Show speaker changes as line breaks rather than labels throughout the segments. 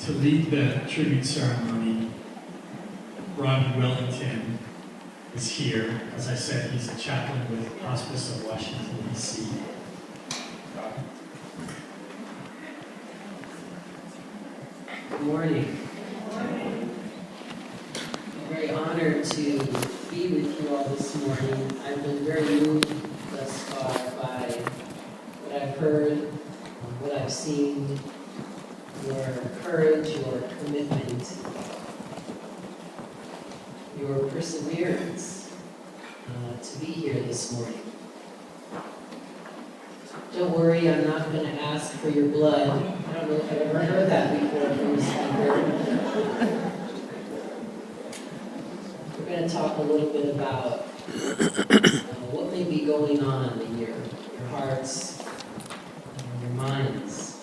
To lead the tribute ceremony, Robbie Wellington is here. As I said, he's a chaplain with Hospice of Washington, D.C.
Good morning. I'm very honored to be with you all this morning. I've been very moved thus far by what I've heard, what I've seen, your courage, your commitment, your perseverance to be here this morning. Don't worry, I'm not going to ask for your blood. I don't know if I've ever heard that before from a speaker. We're going to talk a little bit about what may be going on in your hearts and your minds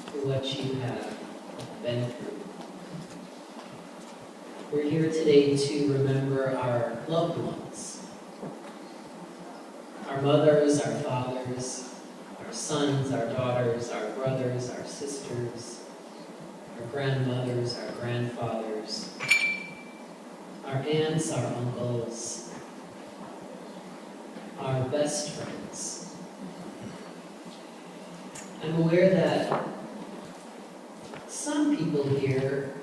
through what you have been through. We're here today to remember our loved ones. Our mothers, our fathers, our sons, our daughters, our brothers, our sisters, our grandmothers, our grandfathers, our aunts, our uncles, our best friends. I'm aware that some people here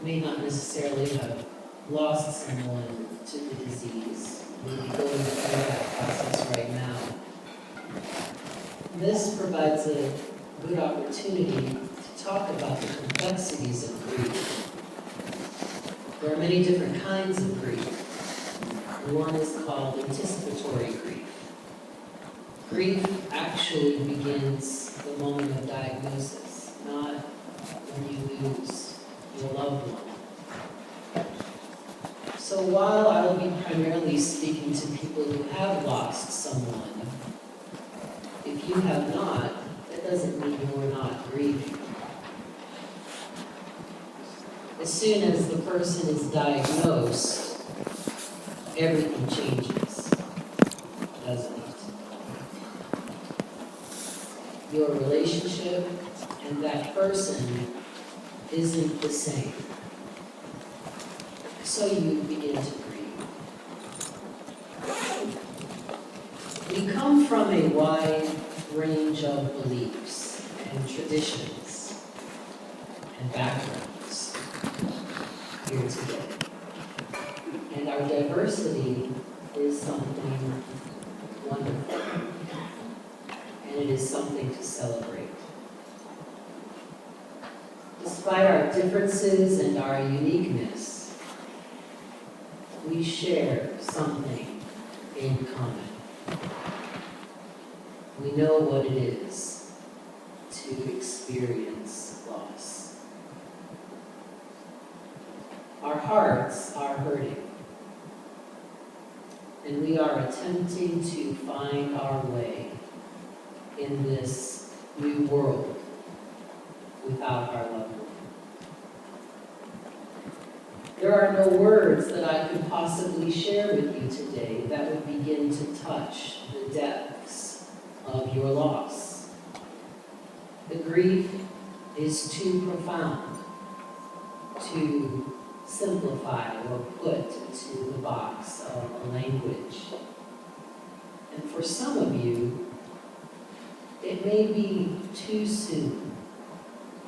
may not necessarily have lost someone to the disease. Maybe going through that process right now. This provides a good opportunity to talk about the complexities of grief. There are many different kinds of grief. One is called anticipatory grief. Grief actually begins the moment of diagnosis, not when you lose your loved one. So while I will be primarily speaking to people who have lost someone, if you have not, that doesn't mean you're not grieving. As soon as the person is diagnosed, everything changes, doesn't it? Your relationship and that person isn't the same. So you begin to grieve. We come from a wide range of beliefs and traditions and backgrounds here today. And our diversity is something wonderful. And it is something to celebrate. Despite our differences and our uniqueness, we share something in common. We know what it is to experience loss. Our hearts are hurting, and we are attempting to find our way in this new world without our loved one. There are no words that I could possibly share with you today that would begin to touch the depths of your loss. The grief is too profound to simplify or put into the box of a language. And for some of you, it may be too soon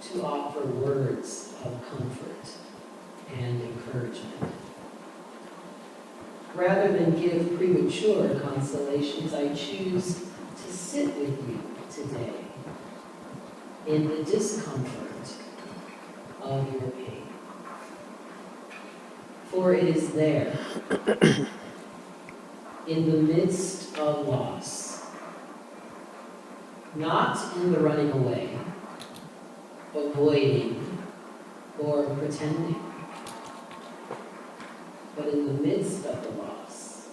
to offer words of comfort and encouragement. Rather than give premature consolations, I choose to sit with you today in the discomfort of your pain. For it is there, in the midst of loss, not in the running away, avoiding, or pretending, but in the midst of the loss,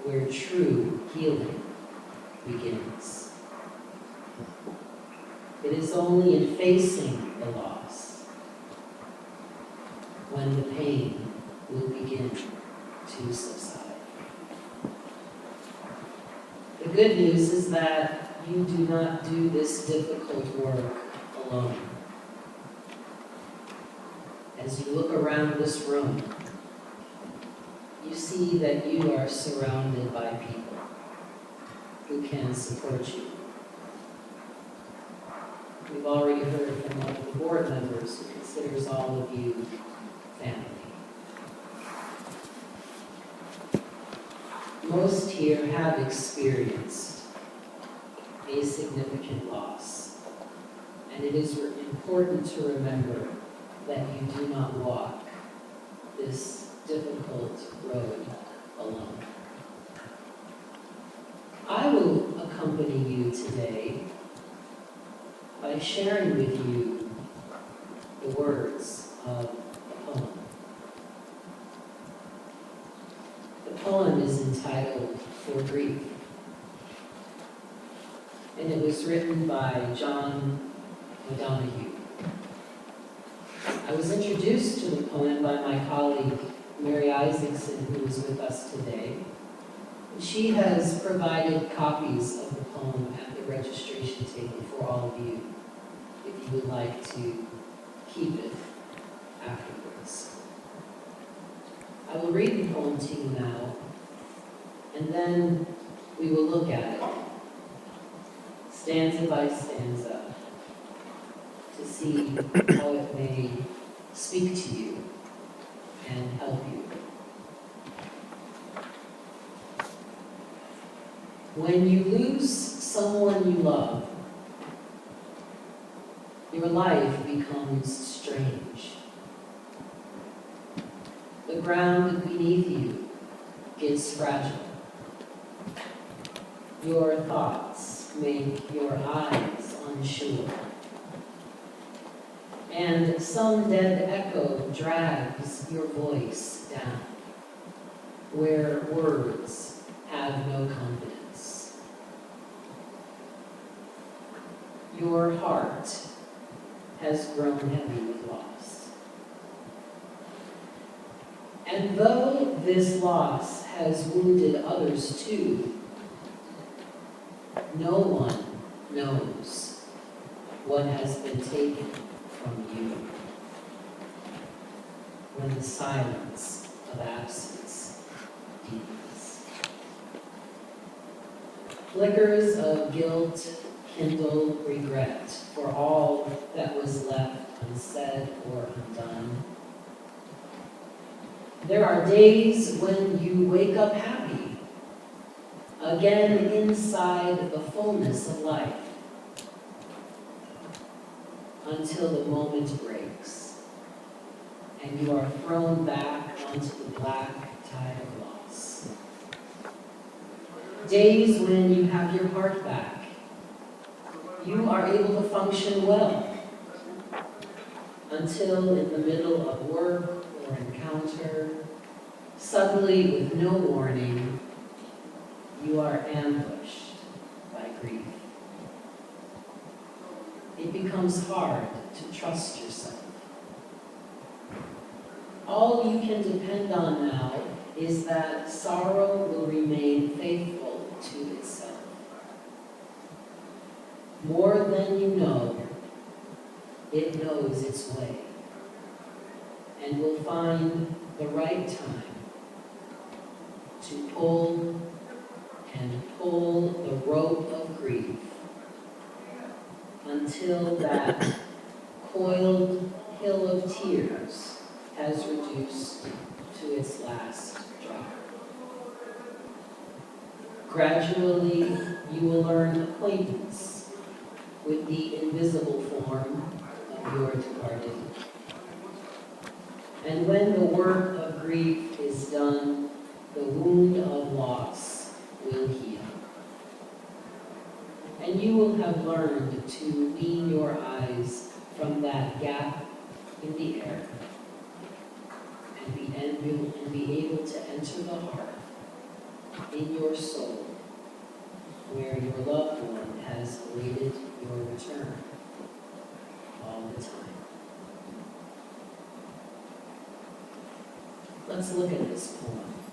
where true healing begins. It is only in facing the loss when the pain will begin to subside. The good news is that you do not do this difficult work alone. As you look around this room, you see that you are surrounded by people who can support you. We've already heard from one of the board members who considers all of you family. Most here have experienced a significant loss, and it is important to remember that you do not walk this difficult road alone. I will accompany you today by sharing with you the words of a poem. The poem is entitled For Grief, and it was written by John O'Donoghue. I was introduced to the poem by my colleague, Mary Isaacson, who is with us today. She has provided copies of the poem at the registration table for all of you, if you would like to keep it afterwards. I will read the poem to you now, and then we will look at it, stanza by stanza, to see how it may speak to you and help you. When you lose someone you love, your life becomes strange. The ground beneath you gets fragile. Your thoughts make your eyes unsure. And some dead echo drags your voice down, where words have no confidence. Your heart has grown heavy with loss. And though this loss has wounded others too, no one knows what has been taken from you when the silence of absence deepens. Flickers of guilt kindle regret for all that was left unsaid or undone. There are days when you wake up happy, again inside the fullness of life, until the moment breaks and you are thrown back onto the black tide of loss. Days when you have your heart back, you are able to function well, until in the middle of work or encounter, suddenly with no warning, you are ambushed by grief. It becomes hard to trust yourself. All you can depend on now is that sorrow will remain faithful to itself. More than you know, it knows its way, and will find the right time to pull and pull the rope of grief until that coiled hill of tears has reduced to its last drop. Gradually, you will learn acquaintance with the invisible form of your departed. And when the work of grief is done, the wound of loss will heal. And you will have learned to lean your eyes from that gap in the air and be able to enter the heart in your soul where your loved one has awaited your return all the time. Let's look at this poem.